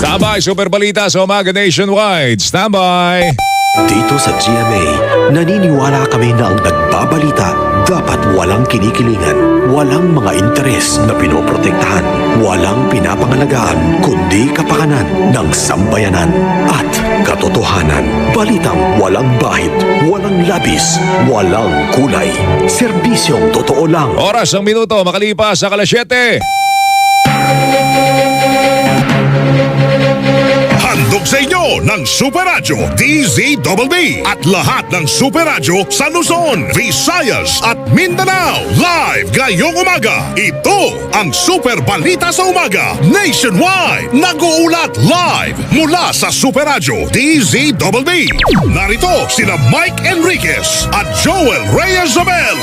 Standby, Super Balita sa umaga nationwide. Standby! Dito sa GMA, naniniwala kami na ang nagbabalita dapat walang kinikilingan, walang mga interes na pinoprotektahan, walang pinapangalagaan, kundi kapakanan ng sambayanan at katotohanan. Balitang walang bahid, walang labis, walang kulay. Serbisyong totoo lang. Oras ang minuto, makalipas sa kalas 7. Handog sa inyo ng Super Radio DZBB at lahat ng Super Radio sa Luzon, Visayas at Mindanao. Live ngayong umaga. Ito ang Super Balita sa Umaga Nationwide. Nag-uulat live mula sa Super Radio DZBB. Narito sina Mike Enriquez at Joel Reyes-Zabel.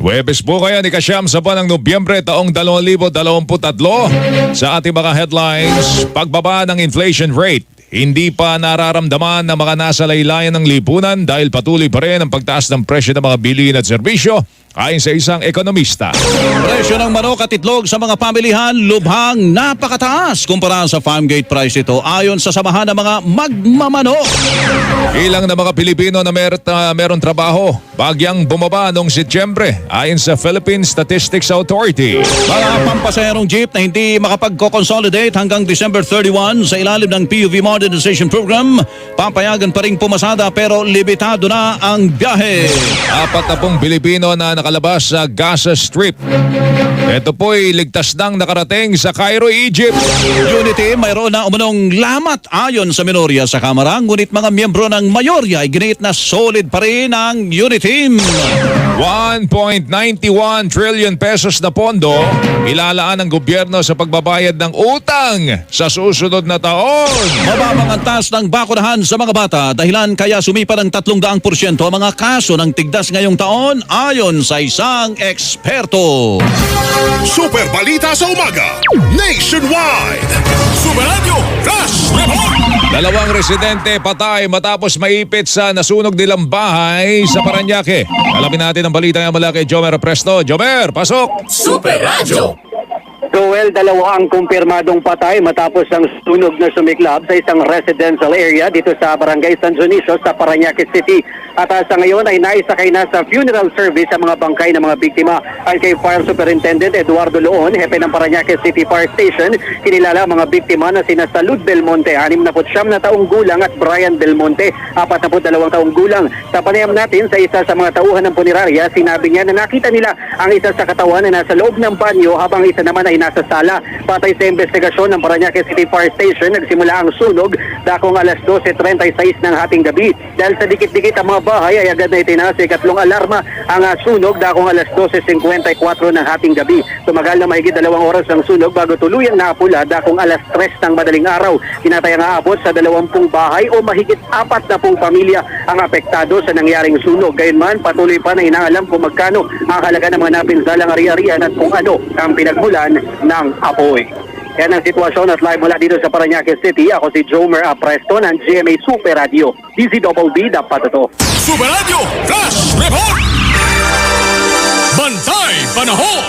Huwebes po kaya ni Kasyam sa buwan ng Nobyembre taong 2023. Sa ating mga headlines, pagbaba ng inflation rate. Hindi pa nararamdaman ng mga nasa laylayan ng lipunan dahil patuloy pa rin ang pagtaas ng presyo ng mga bilihin at serbisyo ayon sa isang ekonomista. Presyo ng manok at itlog sa mga pamilihan lubhang napakataas kumpara sa farm gate price ito ayon sa samahan ng mga magmamanok. Ilang na mga Pilipino na meron trabaho bagyang bumaba noong Setyembre ayon sa Philippine Statistics Authority. Mga pampasaherong jeep na hindi makapag-consolidate hanggang December 31 sa ilalim ng PUV Modernization Program, papayagan pa rin pumasada pero limitado na ang biyahe. 40 Pilipino na nakalabas sa Gaza Strip. Ito po'y ligtas nang nakarating sa Cairo, Egypt. Unity, mayroon na umunong lamat ayon sa minorya sa Kamara, ngunit mga miyembro ng mayorya ay giniit na solid pa rin ang Unity. 1.91 trillion pesos na pondo ilalaan ng gobyerno sa pagbabayad ng utang sa susunod na taon. Mababang ang taas ng bakunahan sa mga bata dahilan kaya sumipa ng 300% ang mga kaso ng tigdas ngayong taon ayon sa isang eksperto. Super Balita sa Umaga Nationwide. Super Radio Flash Report. Dalawang residente patay matapos maipit sa nasunog nilang bahay sa Parañaque. Alamin natin ang balita nga mula kay Jomer Presto. Jomer, pasok! Super Radio! Joel, dalawa ang kumpirmadong patay matapos ang sunog na sumiklab sa isang residential area dito sa Barangay San Dionisio sa Parañaque City. At sa ngayon ay naisakay na sa funeral service ang mga bangkay ng mga biktima. Ang kay Fire Superintendent Eduardo Loon, hepe ng Parañaque City Fire Station, kinilala ang mga biktima na sina Salud Belmonte, 69 na taong gulang, at Brian Belmonte, 42 taong gulang. Sa panayam natin sa isa sa mga tauhan ng punerarya, sinabi niya na nakita nila ang isa sa katawan na nasa loob ng banyo habang isa naman ay nasa sala. Patay sa investigasyon ng Parañaque City Fire Station, nagsimula ang sunog dakong alas 12:36 ng hating gabi. Dahil sa dikit-dikit ang mga bahay ay agad na itinaas sa ikatlong alarma ang sunog dakong alas 12:54 ng hating gabi. Tumagal na mahigit 2 oras ang sunog bago tuluyang naapula dakong alas 3 ng madaling araw. Kinatayang aabot sa 20 bahay o mahigit 40 pamilya ang apektado sa nangyaring sunog. Gayunman, patuloy pa na inaalam kung magkano ang halaga ng mga napinsalang ari-arian at kung ano ang pinagmulan ng apoy. Yan ang sitwasyon at live mula dito sa Parañaque City. Ako si Jomer Presto ng GMA Super Radio. DZBB, dapat ito. Super Radio Flash Report. Bantay Panahon.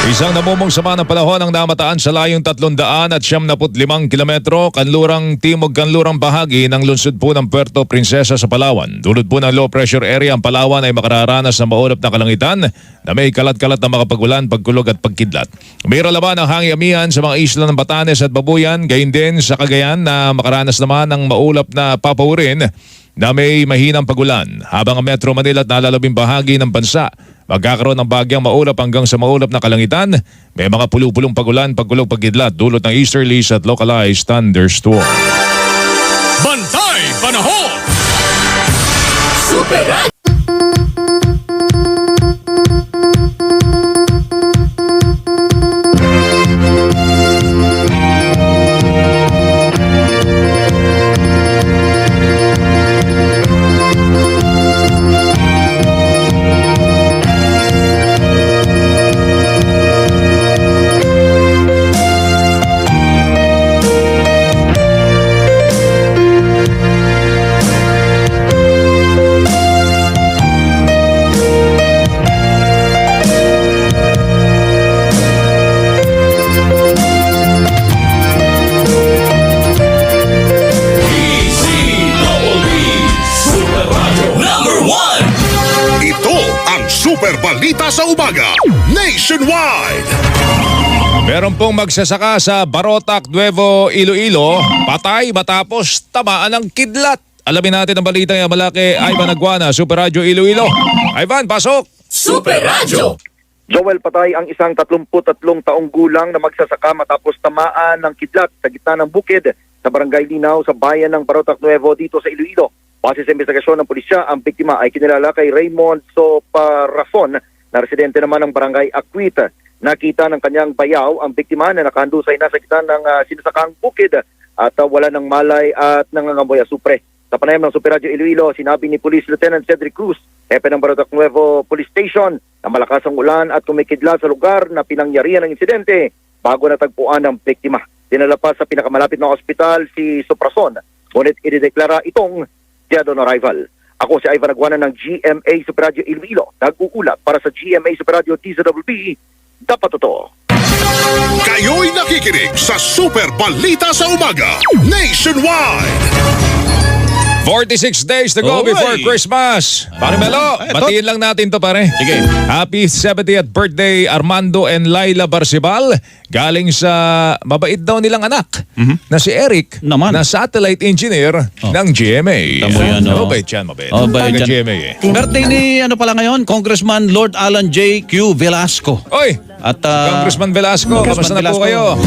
Isang namumong sama ng panahon ang namataan sa layong 375 kilometro kanlurang timog-kanlurang bahagi ng lungsod po ng Puerto Princesa sa Palawan. Dulot po ng low pressure area ang Palawan ay makararanas ng maulap na kalangitan na may kalat-kalat na makapagulan, pagkulog at pagkidlat. Mayroon laban ang hangin-amihan sa mga isla ng Batanes at Babuyan, gayon din sa Cagayan na makaranas naman ng maulap na papawurin na may mahinang pagulan. Habang ang Metro Manila at nalalabing bahagi ng bansa magkakaroon ng bagyang maulap hanggang sa maulap na kalangitan, may mga pulupulong pagulan, pagkulog, pagkidlat, dulot ng easterlies at localized thunderstorm. Bantay Panahon. Super Radio! sa umaga, nationwide. Meron pong magsasaka sa Barotac, Nuevo, Iloilo, patay matapos tamaan ng kidlat. Alamin natin ang balita ng malaki, Ivan Aguana, Super Radio Iloilo. Ivan, pasok! Super Radio! Joel, patay ang isang 33 taong gulang na magsasaka matapos tamaan ng kidlat sa gitna ng bukid sa Barangay Linaw sa bayan ng Barotac Nuevo dito sa Iloilo. Base sa investigasyon ng pulisya, ang biktima ay kinilala kay Raymond Soparafon na residente naman ng Barangay Acuit. Nakita ng kanyang bayaw ang biktima na nakahandusay na sa gitna ng sinasakang bukid at wala ng malay at nangangamoy asupre. Sa panayam ng Super Radio Iloilo, sinabi ni Police Lieutenant Cedric Cruz, hepe ng Barotac Nuevo Police Station, na malakas ang ulan at kumikidlat sa lugar na pinangyarihan ng insidente bago natagpuan ng biktima. Dinala pa sa pinakamalapit na ospital si Soprason, ngunit idideklara itong dead on arrival. Ako si Ivan Aguana ng GMA Super Radio Iloilo, nag-uulat para sa GMA Super Radio DZWB, dapat totoo. Kayo'y nakikinig sa Super Balita sa Umaga, nationwide. 46 days to go Oy! before Christmas. Pare Melo, Eto. batiin lang natin to pare. Sige. Happy 70th birthday Armando and Laila Barcibal. Galing sa mabait daw nilang anak na si Eric Naman. na satellite engineer ng GMA. Tamo yan, oh. Mabait yan, mabait. Oh, bait Taga yan. GMA eh. Birthday ni ano pala ngayon? Congressman Lord Alan J. Q. Velasco. Oy, At Congressman Velasco, kamusta na po kayo?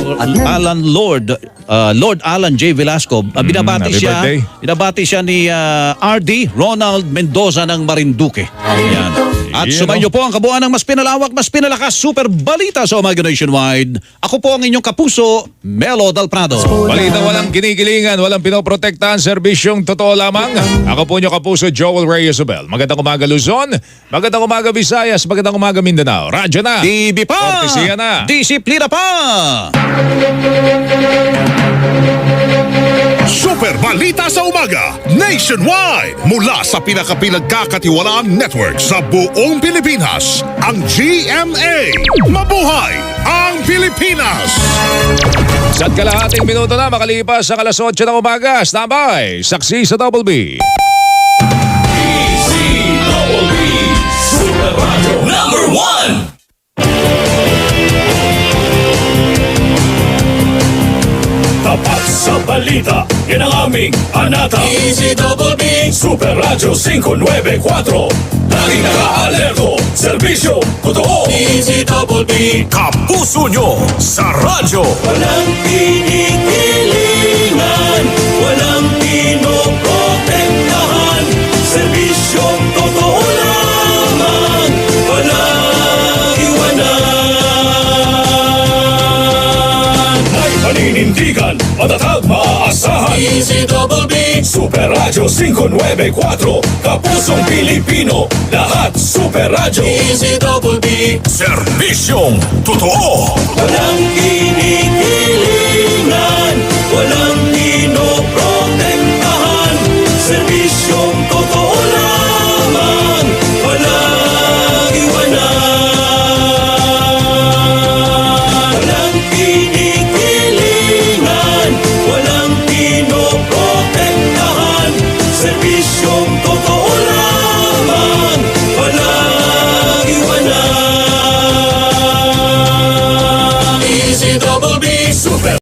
Lord Alan J. Velasco. Binabati happy siya. birthday. Binabati siya ni RD Ronald Mendoza ng Marinduque. Yan. At Yun, sumayin niyo po ang kabuuan ng mas pinalawak, mas pinalakas, super balita sa Umaga Nationwide. Ako po ang inyong kapuso, Melo Del Prado. Balita walang kinikilingan, walang pinoprotektahan, serbisyong totoo lamang. Ako po nyo kapuso, Joel Reyes Obel. Magandang umaga Luzon, magandang umaga Visayas, magandang umaga Mindanao. Radyo na! TV pa! Kortesiya na! Disiplina pa! Super Balita sa Umaga, nationwide. Mula sa pinakapinagkakatiwalaang network sa buong Pilipinas, ang GMA. Mabuhay ang Pilipinas! Sa kalahating minuto na makalipas sa alas 8 ng umaga, standby, saksi sa Double B. Super Radio Number 1! Tapat sa balita, yan ang aming panata. DZWB Super Radio 594. Laging naka-alerto, serbisyo, totoo. DZWB Kapuso nyo sa radyo. Walang pinikilingan, walang pinoprotektahan, serbisyong totoo lamang, walang iwanan. May paninindigan, matatag, maaasahan. DZWB Super Radio 594. Kapusong Pilipino, lahat Super Radio. DZWB Serbisyong totoo. Walang